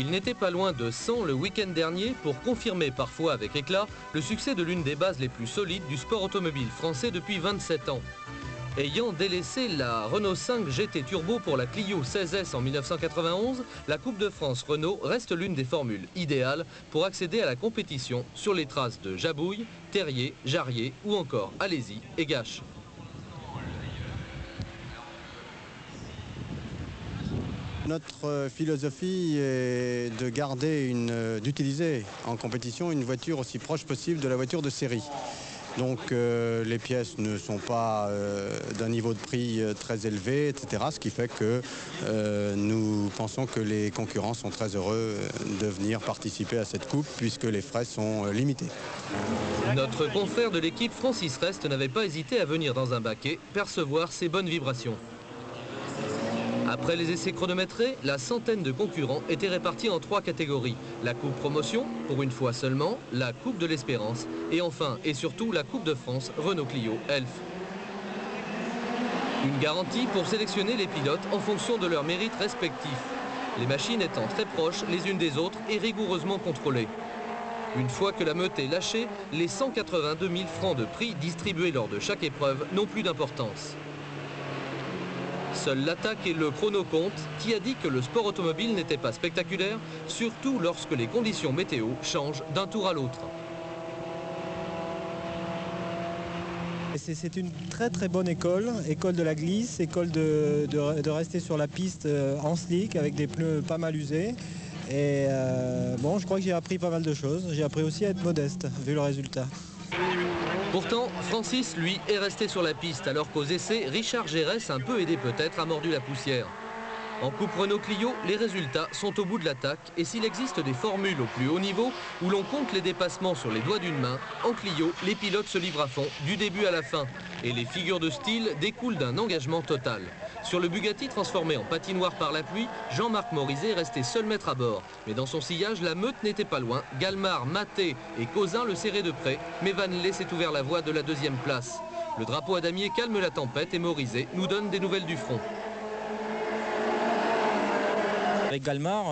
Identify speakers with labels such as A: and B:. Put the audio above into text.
A: Il n'était pas loin de 100 le week-end dernier pour confirmer parfois avec éclat le succès de l'une des bases les plus solides du sport automobile français depuis 27 ans. Ayant délaissé la Renault 5 GT Turbo pour la Clio 16S en 1991, la Coupe de France Renault reste l'une des formules idéales pour accéder à la compétition sur les traces de Jabouille, Terrier, Jarier ou encore Alési et Gache.
B: Notre philosophie est de d'utiliser en compétition une voiture aussi proche possible de la voiture de série. Donc les pièces ne sont pas d'un niveau de prix très élevé, etc. Ce qui fait que nous pensons que les concurrents sont très heureux de venir participer à cette coupe puisque les frais sont limités.
A: Notre confrère de l'équipe Francis Rest n'avait pas hésité à venir dans un baquet percevoir ces bonnes vibrations. Après les essais chronométrés, la centaine de concurrents étaient répartis en 3 catégories. La Coupe Promotion, pour une fois seulement, la Coupe de l'Espérance et enfin et surtout la Coupe de France Renault Clio Elf. Une garantie pour sélectionner les pilotes en fonction de leurs mérites respectifs. Les machines étant très proches les unes des autres et rigoureusement contrôlées. Une fois que la meute est lâchée, les 182 000 francs de prix distribués lors de chaque épreuve n'ont plus d'importance. Seule l'attaque et le chrono comptent. Qui a dit que le sport automobile n'était pas spectaculaire, surtout lorsque les conditions météo changent d'un tour à l'autre.
C: C'est une très bonne école de la glisse, école de rester sur la piste en slick avec des pneus pas mal usés. Et bon, je crois que j'ai appris pas mal de choses. J'ai appris aussi à être modeste, vu le résultat.
A: Pourtant, Francis, lui, est resté sur la piste, alors qu'aux essais, Richard Gérès, un peu aidé peut-être, a mordu la poussière. En Coupe Renault Clio, les résultats sont au bout de l'attaque, et s'il existe des formules au plus haut niveau, où l'on compte les dépassements sur les doigts d'une main, en Clio, les pilotes se livrent à fond, du début à la fin. Et les figures de style découlent d'un engagement total. Sur le Bugatti transformé en patinoire par la pluie, Jean-Marc Morizet est resté seul maître à bord. Mais dans son sillage, la meute n'était pas loin. Galmard, Maté et Causin le serraient de près, mais Vanley s'est ouvert la voie de la 2e place. Le drapeau à damier calme la tempête et Morizet nous donne des nouvelles du front.
D: Avec Galmard,